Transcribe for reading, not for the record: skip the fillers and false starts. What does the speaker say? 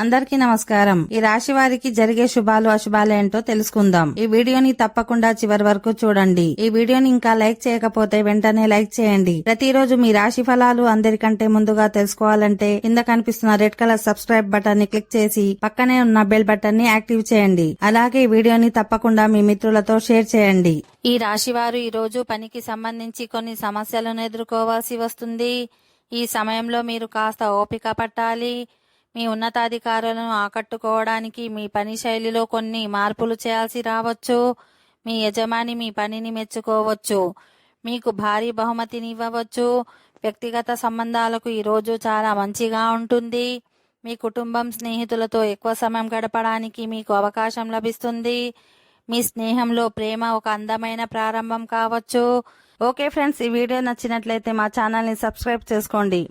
అందరికీ నమస్కారం. ఈ రాశి వారికి జరిగే శుభాలు అశుభాలు ఏంటో తెలుసుకుందాం. ఈ వీడియోని తప్పకుండా చివరి వరకు చూడండి. ఈ వీడియోని ఇంకా లైక్ చేయకపోతే వెంటనే లైక్ చేయండి. ప్రతిరోజు మీ రాశి ఫలాలు అందరికంటే ముందుగా తెలుసుకోవాలంటే కింద కనిపిస్తున్న రెడ్ కలర్ సబ్స్క్రైబ్ బటన్ ని క్లిక్ చేసి పక్కనే ఉన్న బెల్ బటన్ ని యాక్టివ్ చేయండి. అలాగే ఈ వీడియోని తప్పకుండా మీ మిత్రులతో షేర్ చేయండి. ఈ రాశి వారు ఈ రోజు పనికి సంబంధించి కొన్ని సమస్యలను ఎదుర్కోవాల్సి వస్తుంది. ఈ సమయంలో మీరు కాస్త ఓపిక పట్టాలి. మీ ఉన్నతాధికారులను ఆకట్టుకోవడానికి మీ పని శైలిలో కొన్ని మార్పులు చేయాల్సి రావచ్చు. మీ యజమాని మీ పనిని మెచ్చుకోవచ్చు. మీకు భారీ బహుమతిని ఇవ్వవచ్చు. వ్యక్తిగత సంబంధాలకు ఈరోజు చాలా మంచిగా ఉంటుంది. మీ కుటుంబం స్నేహితులతో ఎక్కువ సమయం గడపడానికి మీకు అవకాశం లభిస్తుంది. మీ స్నేహంలో ప్రేమ ఒక అందమైన ప్రారంభం కావచ్చు. ఓకే ఫ్రెండ్స్, ఈ వీడియో నచ్చినట్లయితే మా ఛానల్ని సబ్స్క్రైబ్ చేసుకోండి.